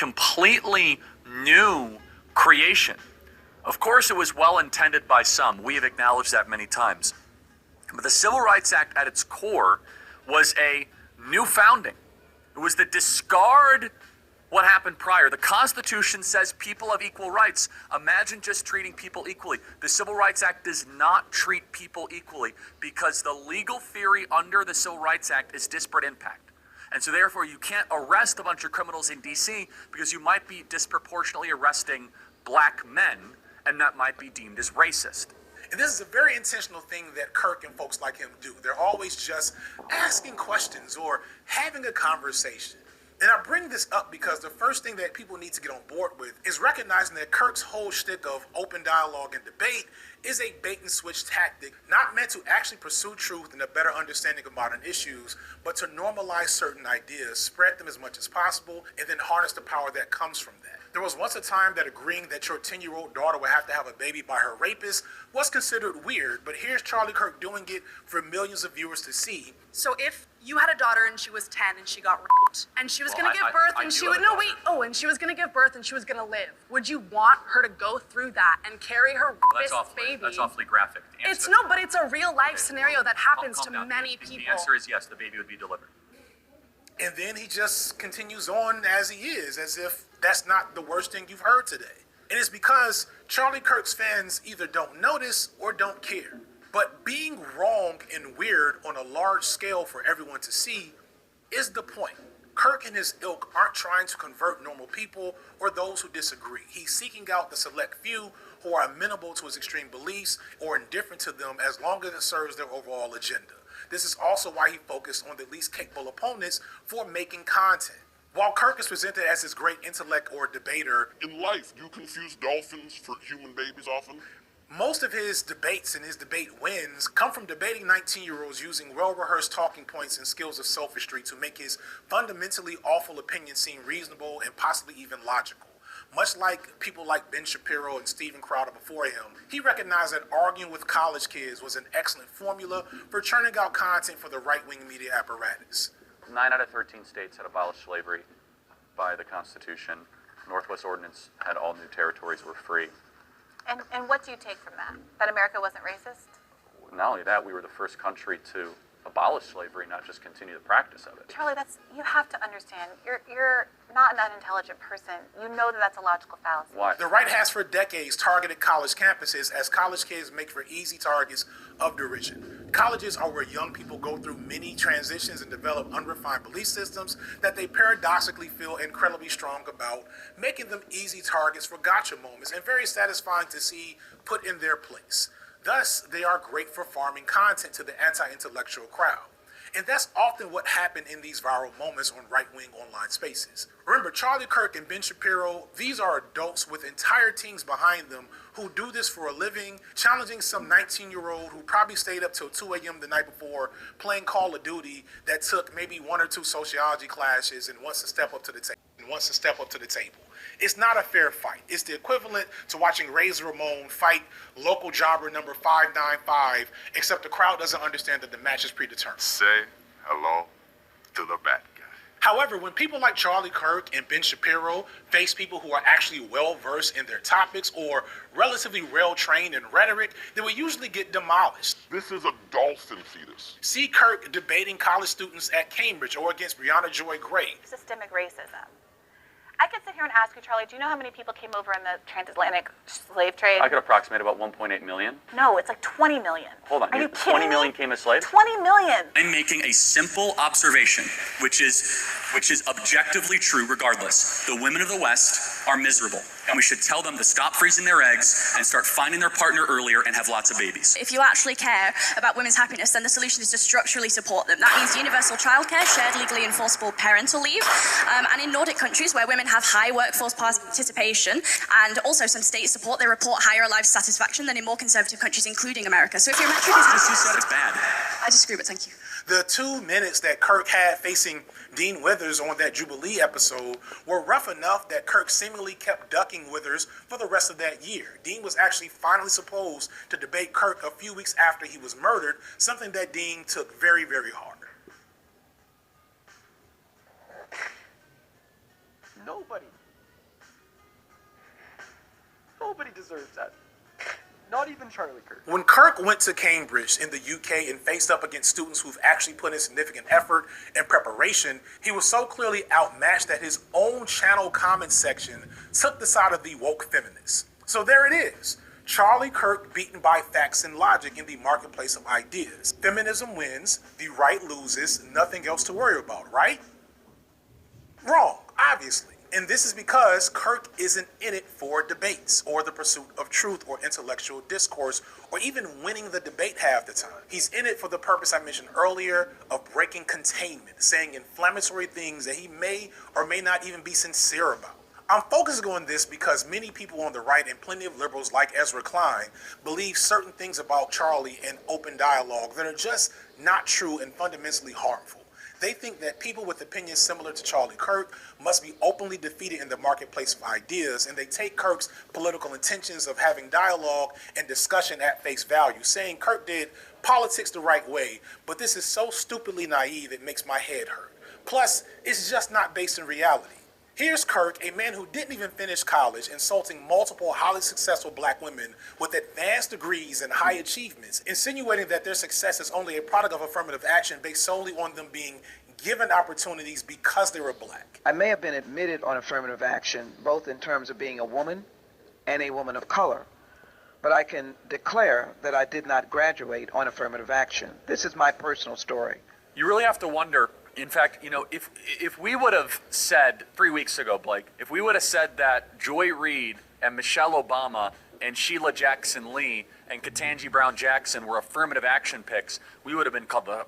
completely new creation. Of course, it was well intended by some. We have acknowledged that many times. But the Civil Rights Act at its core was a new founding. It was the discard what happened prior. The Constitution says people have equal rights. Imagine just treating people equally. The Civil Rights Act does not treat people equally because the legal theory under the Civil Rights Act is disparate impact. And so therefore you can't arrest a bunch of criminals in DC because you might be disproportionately arresting black men, and that might be deemed as racist. And this is a very intentional thing that Kirk and folks like him do. They're always just asking questions or having a conversation. And I bring this up because the first thing that people need to get on board with is recognizing that Kirk's whole shtick of open dialogue and debate is a bait and switch tactic, not meant to actually pursue truth and a better understanding of modern issues, but to normalize certain ideas, spread them as much as possible, and then harness the power that comes from that. There was once a time that agreeing that your 10-year-old daughter would have to have a baby by her rapist was considered weird, but here's Charlie Kirk doing it for millions of viewers to see. So if you had a daughter and she was 10 and she got raped, and she was going to give birth and she would, and she was going to give birth and she was going to live, would you want her to go through that and carry her rapist baby? That's awfully graphic. But it's a real life scenario that happens to many people. The answer is yes, the baby would be delivered. And then he just continues on as he is, as if that's not the worst thing you've heard today. And it's because Charlie Kirk's fans either don't notice or don't care. But being wrong and weird on a large scale for everyone to see is the point. Kirk and his ilk aren't trying to convert normal people or those who disagree. He's seeking out the select few who are amenable to his extreme beliefs or indifferent to them as long as it serves their overall agenda. This is also why he focused on the least capable opponents for making content. While Kirk is presented as this great intellect or debater, in life, do you confuse dolphins for human babies often? Most of his debates and his debate wins come from debating 19-year-olds using well-rehearsed talking points and skills of sophistry to make his fundamentally awful opinion seem reasonable and possibly even logical. Much like people like Ben Shapiro and Steven Crowder before him, he recognized that arguing with college kids was an excellent formula for churning out content for the right-wing media apparatus. 9 out of 13 states had abolished slavery by the Constitution. Northwest Ordinance had all new territories were free. And what do you take from that? That America wasn't racist? Not only that, we were the first country to abolish slavery, not just continue the practice of it. Charlie, you have to understand, you're not an unintelligent person. You know that that's a logical fallacy. Why? The right has for decades targeted college campuses as college kids make for easy targets of derision. Colleges are where young people go through many transitions and develop unrefined belief systems that they paradoxically feel incredibly strong about, making them easy targets for gotcha moments and very satisfying to see put in their place. Thus, they are great for farming content to the anti-intellectual crowd. And that's often what happened in these viral moments on right-wing online spaces. Remember, Charlie Kirk and Ben Shapiro, these are adults with entire teams behind them who do this for a living, challenging some 19-year-old who probably stayed up till 2 a.m. the night before playing Call of Duty that took maybe 1 or 2 sociology classes and wants to step up to the table. It's not a fair fight. It's the equivalent to watching Razor Ramon fight local jobber number 595, except the crowd doesn't understand that the match is predetermined. Say hello to the bad guy. However, when people like Charlie Kirk and Ben Shapiro face people who are actually well-versed in their topics or relatively well-trained in rhetoric, they will usually get demolished. This is a dolphin fetus. See Kirk debating college students at Cambridge or against Brianna Joy Gray. Systemic racism. I could sit here and ask you, Charlie, do you know how many people came over in the transatlantic slave trade? I could approximate about 1.8 million. No, it's like 20 million. Hold on, Are you 20 million came as slaves? 20 million. I'm making a simple observation, which is objectively true regardless. The women of the West are miserable, and we should tell them to stop freezing their eggs and start finding their partner earlier and have lots of babies. If you actually care about women's happiness, then the solution is to structurally support them. That means universal childcare, shared legally enforceable parental leave, and in Nordic countries where women have high workforce participation and also some state support, they report higher life satisfaction than in more conservative countries, including America. So if your metric is... You said it's bad. I disagree, but thank you. The 2 minutes that Kirk had facing Dean Withers on that Jubilee episode were rough enough that Kirk seemingly kept ducking Withers for the rest of that year. Dean was actually finally supposed to debate Kirk a few weeks after he was murdered, something that Dean took very, very hard. deserves that. Not even Charlie Kirk. When Kirk went to Cambridge in the UK and faced up against students who've actually put in significant effort and preparation, he was so clearly outmatched that his own channel comment section took the side of the woke feminists. So there it is. Charlie Kirk beaten by facts and logic in the marketplace of ideas. Feminism wins, the right loses, nothing else to worry about, right? Wrong, obviously. And this is because Kirk isn't in it for debates or the pursuit of truth or intellectual discourse or even winning the debate half the time. He's in it for the purpose I mentioned earlier of breaking containment, saying inflammatory things that he may or may not even be sincere about. I'm focusing on this because many people on the right and plenty of liberals like Ezra Klein believe certain things about Charlie and open dialogue that are just not true and fundamentally harmful. They think that people with opinions similar to Charlie Kirk must be openly defeated in the marketplace of ideas, and they take Kirk's political intentions of having dialogue and discussion at face value, saying Kirk did politics the right way, but this is so stupidly naive it makes my head hurt. Plus, it's just not based in reality. Here's Kirk, a man who didn't even finish college, insulting multiple highly successful black women with advanced degrees and high achievements, insinuating that their success is only a product of affirmative action based solely on them being given opportunities because they were black. I may have been admitted on affirmative action, both in terms of being a woman and a woman of color, but I can declare that I did not graduate on affirmative action. This is my personal story. You really have to wonder. In fact, if we would have said 3 weeks ago, Blake, if we would have said that Joy Reid and Michelle Obama and Sheila Jackson Lee and Ketanji Brown Jackson were affirmative action picks, we would have been called the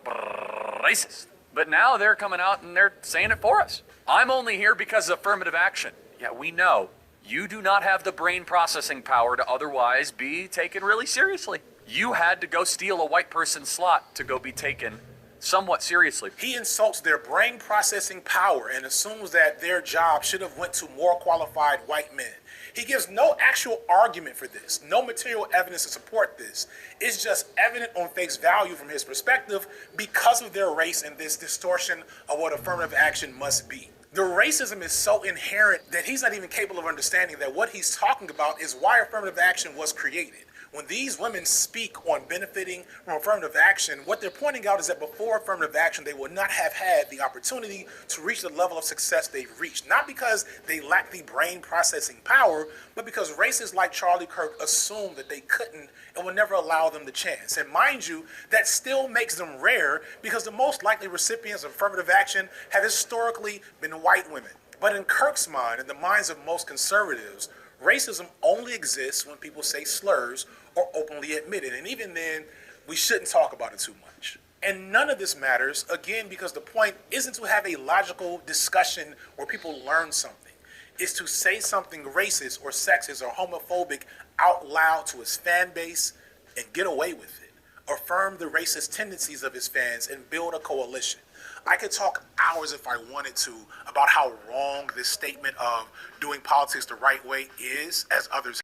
racist. But now they're coming out and they're saying it for us. I'm only here because of affirmative action. Yeah, we know you do not have the brain processing power to otherwise be taken really seriously. You had to go steal a white person's slot to go be taken somewhat seriously. He insults their brain processing power and assumes that their job should have went to more qualified white men. He gives no actual argument for this, no material evidence to support this. It's just evident on face value from his perspective because of their race and this distortion of what affirmative action must be. The racism is so inherent that he's not even capable of understanding that what he's talking about is why affirmative action was created. When these women speak on benefiting from affirmative action, what they're pointing out is that before affirmative action, they would not have had the opportunity to reach the level of success they've reached. Not because they lack the brain processing power, but because racists like Charlie Kirk assume that they couldn't and would never allow them the chance. And mind you, that still makes them rare because the most likely recipients of affirmative action have historically been white women. But in Kirk's mind, in the minds of most conservatives, racism only exists when people say slurs or openly admit it. And even then, we shouldn't talk about it too much. And none of this matters, again, because the point isn't to have a logical discussion where people learn something. It's to say something racist or sexist or homophobic out loud to his fan base and get away with it. Affirm the racist tendencies of his fans and build a coalition. I could talk hours if I wanted to about how wrong this statement of doing politics the right way is, as others